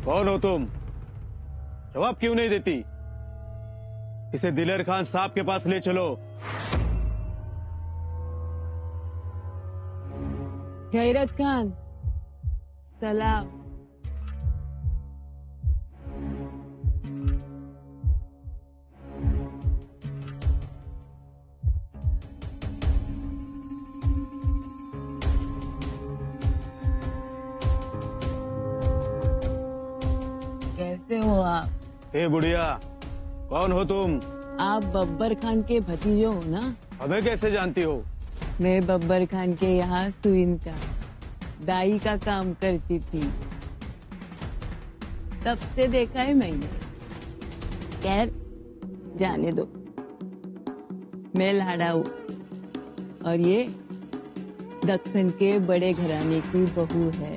कौन हो तुम? जवाब क्यों नहीं देती? इसे दिलेर खान साहब के पास ले चलो। गैरत खान, सलाम। कैसे हो आप? हे बुढ़िया, कौन हो तुम? आप बब्बर खान के भतीजे हो ना? हमें कैसे जानती हो? मैं बब्बर खान के यहाँ सुइन का दाई का काम करती थी, तब से देखा है मैंने। खैर जाने दो, मैं लाड़ा हूँ और ये दक्कन के बड़े घराने की बहू है।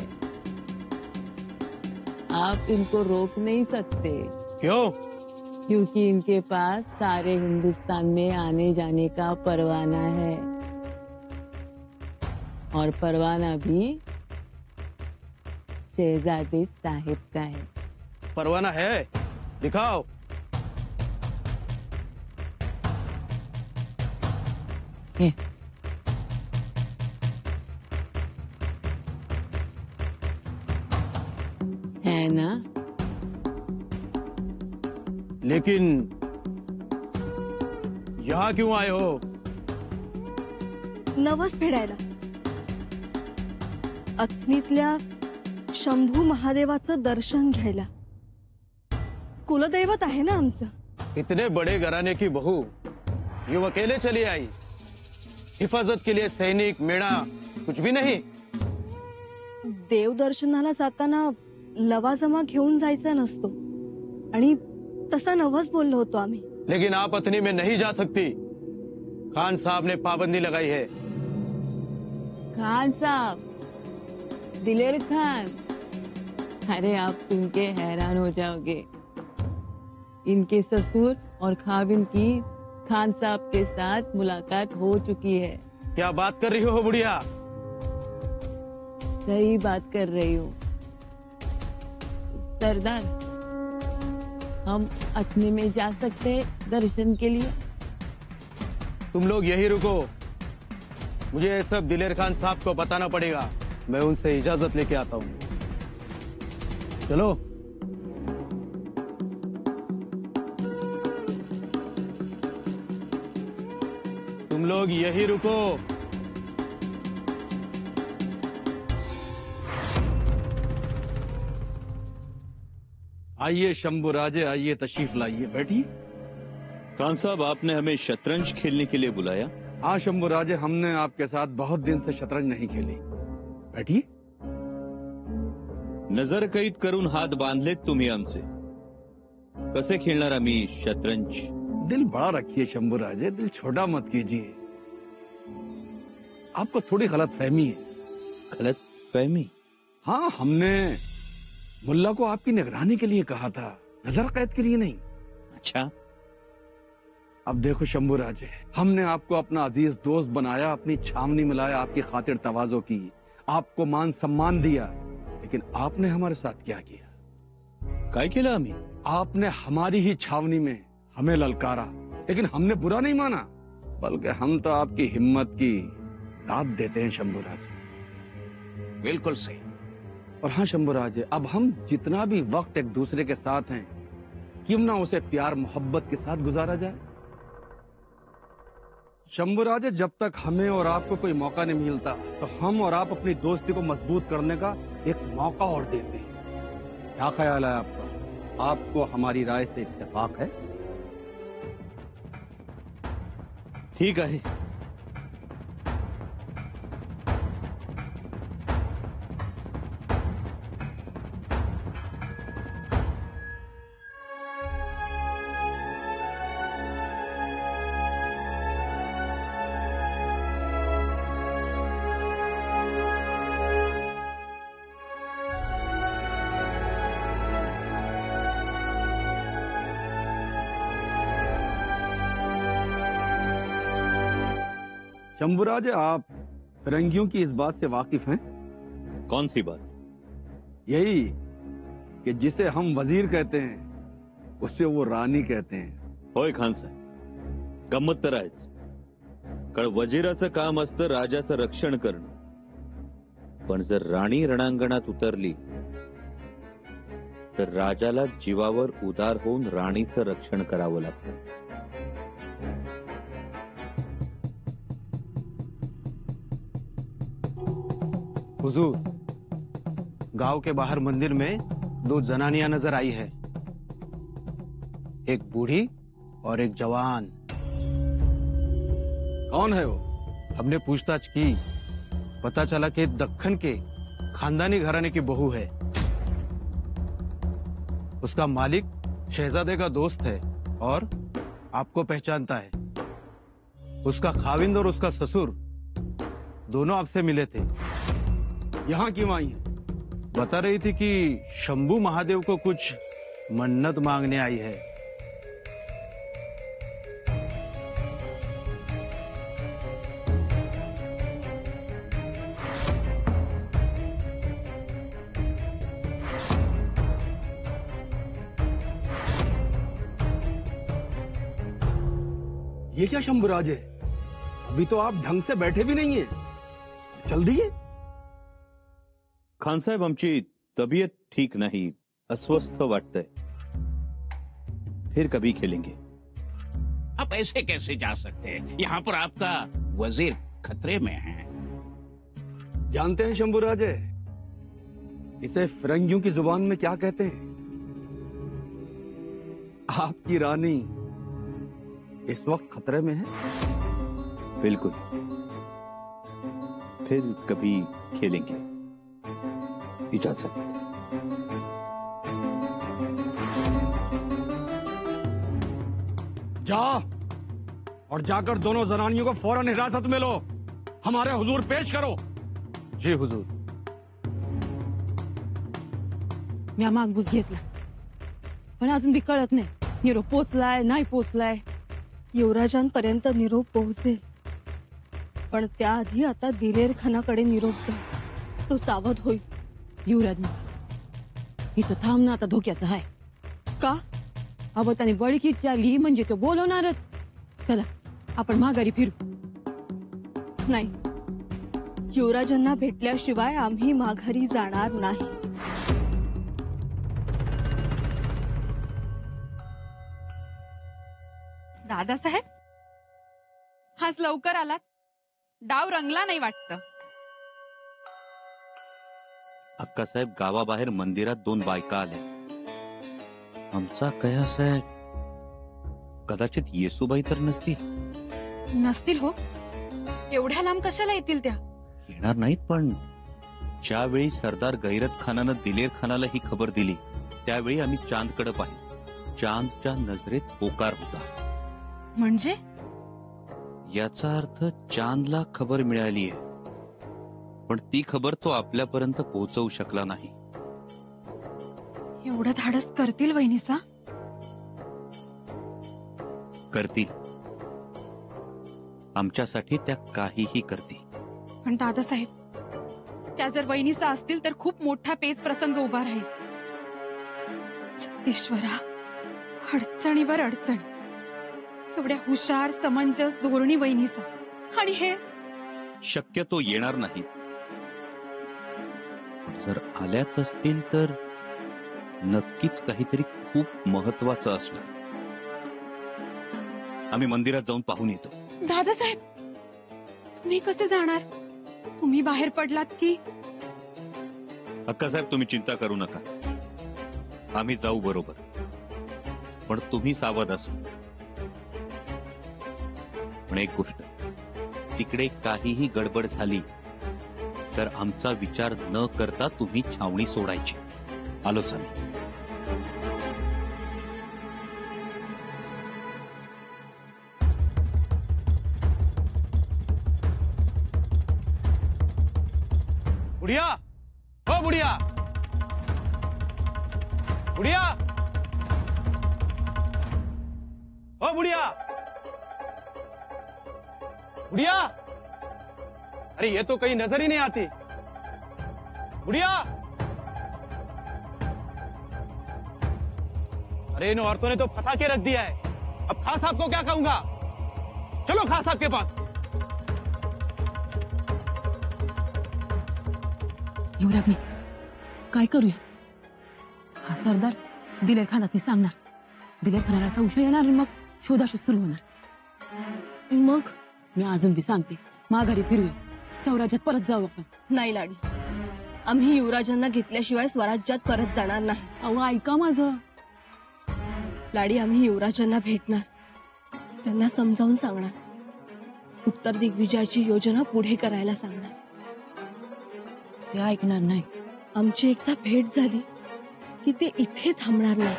आप इनको रोक नहीं सकते। क्यों? क्योंकि इनके पास सारे हिंदुस्तान में आने जाने का परवाना है, और परवाना भी शहजादे साहिब का है। परवाना है? दिखाओ। है ना? लेकिन यहाँ क्यों आए हो? नवस फेडायला अथणीतल्या शंभू महादेवाचं दर्शन घ्यायला। कुलदैवत आहे ना आमचं। इतने बड़े घराने की बहू यूं अकेले चली आई? हिफाजत के लिए सैनिक, मेणा कुछ भी नहीं? देवदर्शनाला जाताना लवाजमा घेऊन जायचा नसतो, आणि तसा नवस बोललो होतो आम्ही। लेकिन आप अथनी में नहीं जा सकती। खान साहब ने पाबंदी लगाई है। खान साहब, दिलेर खान, अरे आप सुन के हैरान हो जाओगे। इनके ससुर और खाविन की खान साहब के साथ मुलाकात हो चुकी है। क्या बात कर रही हो बुढ़िया? सही बात कर रही हूँ सरदार। हम अथनी में जा सकते हैं दर्शन के लिए? तुम लोग यही रुको, मुझे ये सब दिलेर खान साहब को बताना पड़ेगा। मैं उनसे इजाजत लेके आता हूँ। चलो। तुम लोग यही रुको। आइए शंभू राजे, आइए, तशरीफ लाइए, बैठिए। खान साहब, आपने हमें शतरंज खेलने के लिए बुलाया? हाँ शंभू राजे, हमने आपके साथ बहुत दिन से शतरंज नहीं खेली। बैठिए। नजर कैद करून हात बांधलेत तुम्ही आमचे। कसे खेळणार आम्ही शतरंज? दिल बड़ा रखिए शंभू राजे, दिल छोटा मत कीजिए। आपको थोड़ी गलत फहमी है। गलत फहमी? हाँ, हमने मुल्ला को आपकी निगरानी के लिए कहा था, नजर कैद के लिए नहीं। अच्छा। अब देखो शंभू राजे, हमने आपको अपना अजीज दोस्त बनाया, अपनी छावनी में लाया, आपकी खातिर तवाज़ो की, आपको मान सम्मान दिया, लेकिन आपने हमारे साथ क्या किया? काय केलं आम्ही? आपने हमारी ही छावनी में हमें ललकारा, लेकिन हमने बुरा नहीं माना, बल्कि हम तो आपकी हिम्मत की दाद देते हैं शंभू राजे। बिल्कुल सही। और हाँ शंभू राजे, अब हम जितना भी वक्त एक दूसरे के साथ हैं, क्यों ना उसे प्यार मोहब्बत के साथ गुजारा जाए। शंभू राजे, जब तक हमें और आपको कोई मौका नहीं मिलता, तो हम और आप अपनी दोस्ती को मजबूत करने का एक मौका और देते हैं। क्या ख्याल है आपका? आपको हमारी राय से इत्तेफाक है? ठीक आहे। शंभू राजे, आप फिरंगियों की इस बात से वाकिफ हैं? कौन सी बात? यही कि जिसे हम वजीर कहते हैं उसे वो रानी कहते हैं। होय खानसाहेब, गंमत तर आहेच. कारण वजिराचं काम असतं राजाचं रक्षण करणं. पण जर राणी रणांगणात उतरली तर राजाला जीवावर उदार होऊन राणीचं रक्षण करावं लागतं. हुजूर, गांव के बाहर मंदिर में 2 जनानियां नजर आई है, एक बूढ़ी और एक जवान. कौन है वो? हमने पूछताछ की, पता चला कि दक्खन के खानदानी घराने की बहू है. उसका मालिक शहजादे का दोस्त है और आपको पहचानता है. उसका खाविंद और उसका ससुर दोनों आपसे मिले थे. यहाँ क्यों आई है? बता रही थी कि शंभू महादेव को कुछ मन्नत मांगने आई है. ये क्या शंभुराज है? अभी तो आप ढंग से बैठे भी नहीं है. चल दिए. खानसाहेब, आमची तबीयत ठीक नहीं, अस्वस्थ वाटतंय. फिर कभी खेलेंगे. आप ऐसे कैसे जा सकते हैं? यहाँ पर आपका वजीर खतरे में है. जानते हैं शंभुराज है, इसे फिरंगियों की जुबान में क्या कहते हैं? आपकी रानी इस वक्त खतरे में है. बिल्कुल. फिर कभी खेलेंगे. इजाजत. जा और जाकर दोनों जनानियों को फौरन हिरासत में लो. हमारे हुजूर पेश करो. जी हुजूर. मी मागबूस घेतला, पण अजून बी कळत नाही निरोप पोचलाय नाही पोचलाय. युवराजांपर्यंत निरोप पोहोचेल, पण त्याआधी आता दिलेर खानाकडे निरोप द्या. तो सावध होईल. युवराज इथं थांबणं आता धोक्याचं आहे. का? अबो त्याने बळकी विचारली म्हणजे तो बोलवणारच. चला आपण माघारी फिरू. नाही, युवराजांना भेटल्याशिवाय आम्ही माघारी जाणार नाही. दादासाहेब, आज लवकर आलात. डाव रंगला नाही वाटतं. अक्कासाहेब, गावाबाहेर मंदिरात 2 बायका आल्या. आमचा कयासाहेब कदाचित येसूबाई तर नसतील. नसतील हो. एवढ्या लांब कशाला येतील त्या? येणार नाहीत, पण ज्यावेळी सरदार गैरत खानानं दिलेर खानाला ही खबर दिली त्यावेळी आम्ही चांदकडे पाहिलं. चांदच्या नजरेत होकार होता. म्हणजे याचा अर्थ चांदला खबर मिळाली आहे, पण ती खबर तो आपल्यापर्यंत पोहोचवू शकला नाही. एवढं धाडस करतील वहिनीसा? करतील. आमच्यासाठी त्या काहीही करतील. पण दादासाहेब, त्या जर वहिनीसा असतील तर खूप मोठा पेच प्रसंग उभा राहील. जगदीश्वरा, अडचणीवर अडचणी. एवढ्या हुशार समंजस धोरणी वहिनीसा, आणि हे शक्यतो येणार नाहीत. पण जर आल्याच असतील तर नक्कीच काहीतरी खूप महत्वाचं असणार. आम्ही मंदिरात जाऊन पाहून येतो. दादासाहेब, तुम्ही कसे जाणार? तुम्ही बाहेर पडलात की? अक्कासाहेब, तुम्ही चिंता करू नका. आम्ही जाऊ बरोबर, पण तुम्ही सावध असा. पण एक गोष्ट, तिकडे काहीही गडबड झाली तर आमचा विचार न करता तुम्ही छावणी सोडायची. आलोच आम्ही. बुढ़िया, ओ बुढ़िया, बुढ़िया, ओ बुढ़िया, बुढ़िया. अरे ये तो कहीं नजर ही नहीं आती. बुढ़िया, अरे इन औरतों ने तो फंसा के रख दिया है। अब खास साहब को क्या कहूंगा? चलो खास साहब के पास। युवराजने काय करूया? हा सरदार दिलेर खानासनी सांगणार. दिलेर खानाला संशय येणार आणि मग शोधाशोध सुरू होणार. मग मी अजून बी सांगते, माघारी फिरूया, स्वराज्यात परत जाऊ आपण. नाही लाडी, आम्ही युवराजांना घेतल्याशिवाय स्वराज्यात परत जाणार नाही. अहो ऐका माझं. लाडी, आम्ही युवराजांना भेटणार, त्यांना समजावून सांगणार, उत्तर दिग्विजयाची योजना पुढे करायला सांगणार. ते ऐकणार नाही. आमची एकदा भेट झाली की ते इथे थांबणार नाही.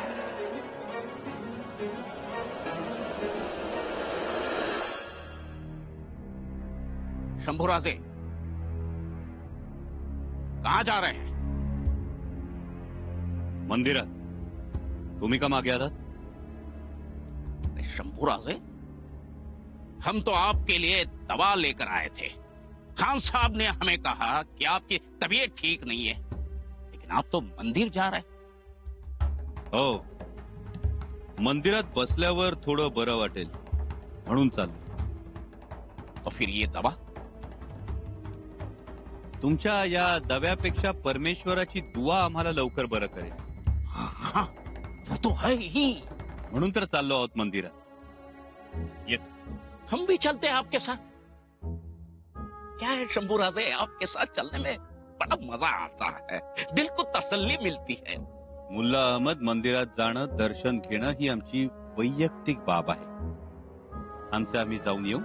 शंभूराजे कहाँ जा रहे हैं? मंदिरात. तुम्ही का मागे आलात? शंभूराजे, हम तो आपके लिए दवा लेकर आए थे। खान साहब ने हमें कहा कि आपकी तबीयत ठीक नहीं है, लेकिन आप तो मंदिर जा रहे हैं। हो, मंदिरात बसल्यावर थोडं बरं वाटेल म्हणून चाललं. तो फिर ये दवा? तुमच्या या दव्यापेक्षा परमेश्वराची दुआ आम्हाला लवकर बरं करेल. हाँ, वो तो है ही. म्हणून तर चाललो आहोत मंदिरात. येत. हम भी चलते हैं आपके साथ. क्या है शंभूराजे, आपके साथ चलने में बड़ा मजा आता है, दिल को तसल्ली मिलती है. मुल्ला अहमद, मंदिरात जाणं, दर्शन घेणं ही आमची वैयक्तिक बाब आहे. आमचं आम्ही जाऊन येऊ,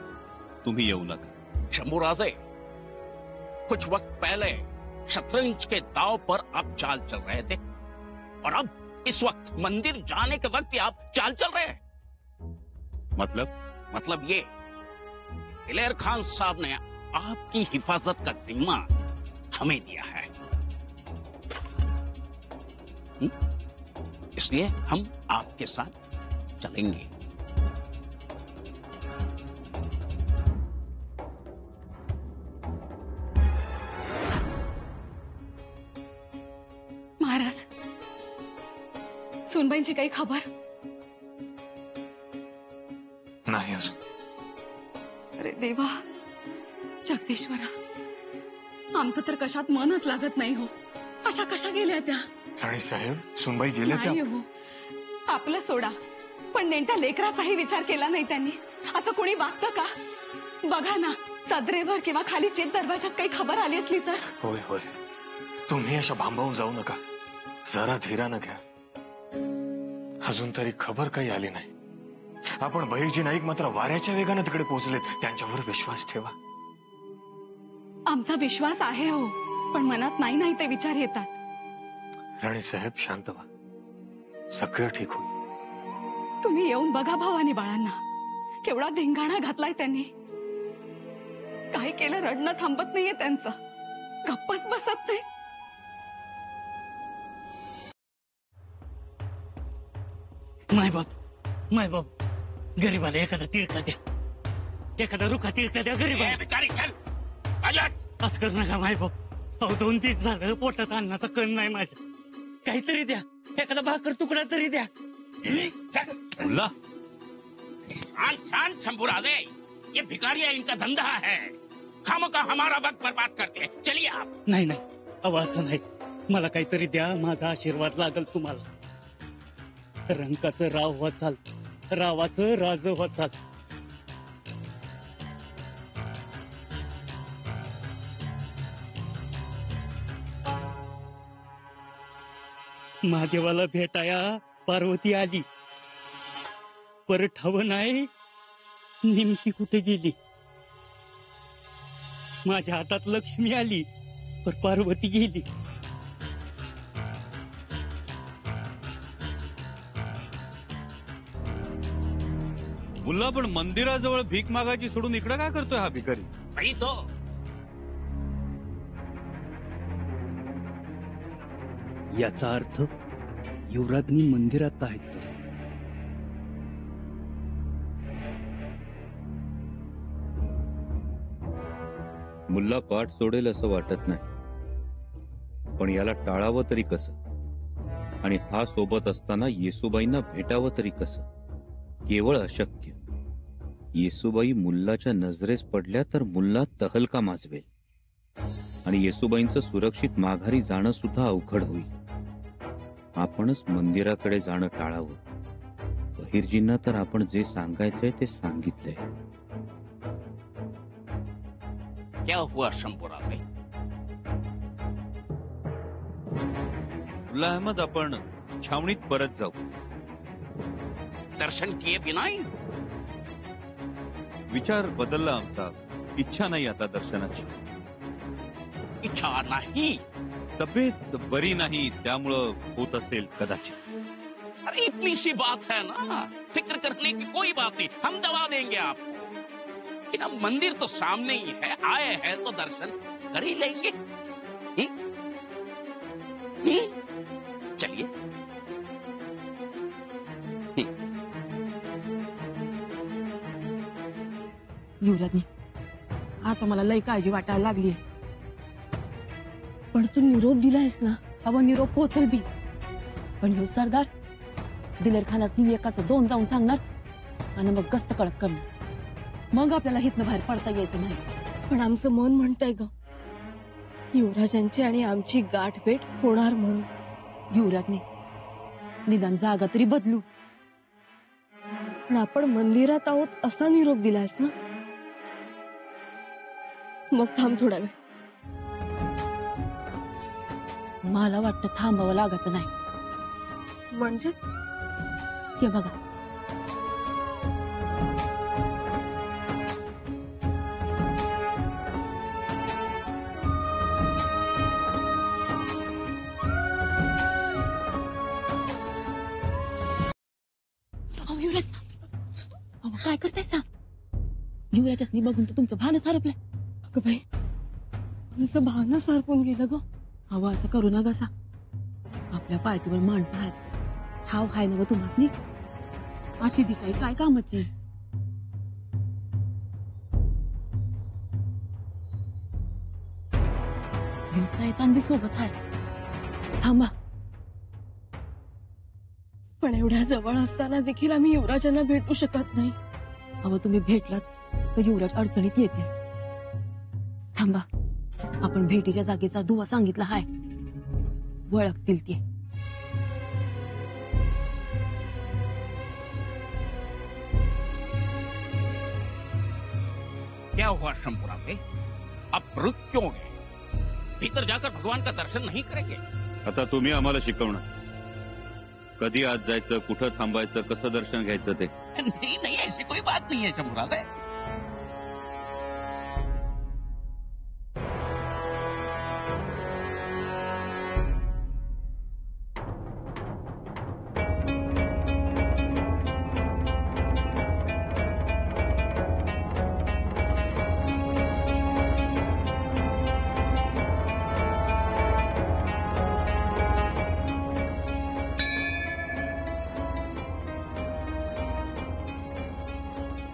तुम्ही येऊ नका. शंभूराजे, कुछ वक्त पहले शतरंज के दाव पर आप चाल चल रहे थे, और अब इस वक्त मंदिर जाने के वक्त भी आप चाल चल रहे हैं. मतलब ये, दिलेर खान साहब ने आपकी हिफाजत का जिम्मा हमें दिया है. इसलिए हम आपके साथ चलेंगे. महाराज, सुनबाईंची काही खबर नाही अजून. अरे देवा, जगदीश्वरा, आमचं तर कशात मनच लागत नाही हो. अशा कशा गेल्या त्या? राणी साहेब, सुनबाई गेल्या त्या. नाही हो, आपलं सोडा, पण नेमक्या लेकराचाही विचार केला नाही त्यांनी. असं कोणी वागतं का? बघा ना, सदरेवर किंवा खाली चेत दरवाजात काही खबर आली असली तर. होय होय, तुम्ही अशा भांबावून जाऊ नका, जरा धीरानं घ्या. अजून तरी खबर काही आली नाही. आपण बहिर्जी नाईक मात्र वाऱ्याच्या वेगानं तिकडे पोहोचलेत. त्यांच्यावर विश्वास ठेवा. आमचा विश्वास आहे हो, पण मनात नाही नाही ते विचार येतात. राणी साहेब, शांत व्हा, सगळं ठीक होईल. तुम्ही येऊन बघा भावानी बाळांना, केवढा धिंगाणा घातलाय त्यांनी. काय केलं रडणं थांबत नाहीये त्यांचं, गप्पच बसत नाही. माय बाप, गरीबाला एखादा तिळका द्या, एखादा रुखा तिळका द्या गरीबाला. भिकारी, चल बाजूत. असं करू नका माय बाप. अहो 2 दिवस झालं पोटात अन्नाचा कण नाही माझ्या. काहीतरी द्या, एखादा भाकर तुकडा तरी द्या. चल. मुल्ला, शांत शांत शंभूराजे, ये भिखारियां इनका धंधा है, खामखा हमारा वक्त बर्बाद करते हैं. चलिए आप. नाही, अहो असं नाही. मला काहीतरी द्या, माझा आशीर्वाद लागल तुम्हाला. रंकाचं राव होत चाल, रावाचं राज होत चाल. महादेवाला भेटाया पार्वती आली, परत हवं नाही निमकी कुठे गेली. माझ्या हातात लक्ष्मी आली, पर पार्वती गेली. मुल्ला, पण मंदिराजवळ भीक मागायची सोडून इकडे काय करतोय हा भिकारी? वही तो. याचा अर्थ युवराजनी मंदिरात आहेत तर. मुल्ला पाठ सोडेल असं वाटत नाही, पण याला टाळावं तरी कसं? आणि हा सोबत असताना येसूबाईंना भेटावं तरी कसं? केवळ अशक्य. येसूबाई मुल्लाच्या नजरेस पडल्या तर मुल्ला तहलका माजवेल आणि येसूबाईंचं सुरक्षित माघारी जाणं सुद्धा अवघड होईल. आपणच मंदिराकडे जाणं टाळावं. बहिर्जींना तर आपण जे सांगायचंय ते सांगितलंय. क्या हुआ शंभूराज? मुल्ला अहमद, आपण छावणीत परत जाऊ. दर्शन किए बिना ही? विचार बदलला आमचा. इच्छा नाही आता दर्शनाची. इच्छा नहीं? तब्येत बरी नाही, त्यामुळं होत असेल कदाचित. अरे इतनी सी बात है ना, फिक्र करने की कोई बात नहीं, हम दवा देंगे आपको. लेकिन मंदिर तो सामने ही है, आए हैं तो दर्शन कर ही लेंगे. चलिए. युवराजनी, आता मला लय काळजी वाटायला लागली. पण तू निरोप दिलायस ना. अहो निरोप पोहोचेल बी, पण ह्यो सरदार दिलेर खानासनी एकाचं दोन जाऊन सांगणार आणि मग गस्त कडक करणार. मग आपल्याला हितनं बाहेर पडता यायचं नाही. पण आमचं मन म्हणतंय ग, युवराजांची आणि आमची गाठभेट होणार म्हणून. युवराजनी, निदान जागा तरी बदलू. पण आपण मंदिरात आहोत असा निरोप दिलायस ना. मग थांब थोडा वेळ. मला वाटतं थांबावं लागायचं नाही. म्हणजे ते बघा, काय करताय सा? युवराजनी बघून तर तुमचं भानच हरपलंय. अगं बाई, आमचं भानच हरपून गेलं ग. अहो असं करू नका सा. आपल्या पायतीवर माणसं आहेत. हाव हाय ना ग तुम्हासनी. अशी दिटाई काय कामाची? दिवसायतान बी सोबत आहे. थांबा. पण एवढ्या जवळ असताना देखील आम्ही युवराजांना भेटू शकत नाही. अहो तुम्ही भेटलात तर युवराज अडचणीत येतील. थांबा, आपण भेटीच्या जागेचा दुवा सांगितला हाय, वळखतील ते. क्या हुआ शंभूराज? आप रुक क्यों गए? भीतर जाकर भगवान का दर्शन नहीं करेंगे? आता तुम्ही आम्हाला शिकवणार. कधी आत जायचं, कुठं थांबायचं, कसं दर्शन घ्यायचं ते. नहीं नहीं, ऐसी कोई बात नहीं है शंभूराज.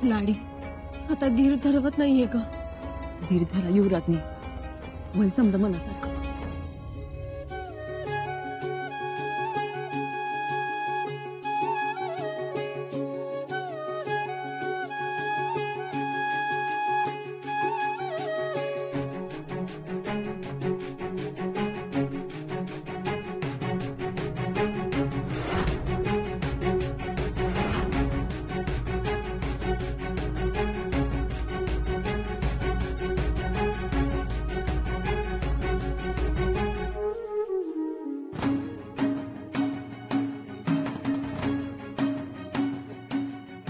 लाडी, आता धीर धरवत नाहीये ग. धीर धरा युवराजनी, वय समजा मनासारखं.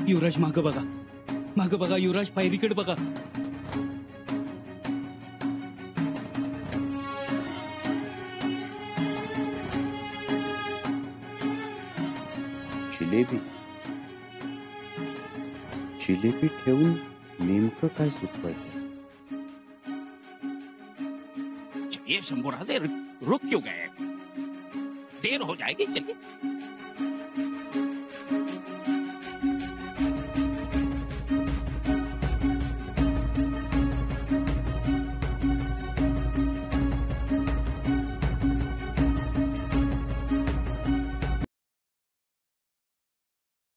युवराज मागं बघा, मागं बघा. युवराज पायरीकडे बघा. जिलेबी जिलेबी ठेवून नेमकं काय सुचवायचं? चलिए शंभूराज, रुक क्यों गए? देर हो जाएगी. चलिए.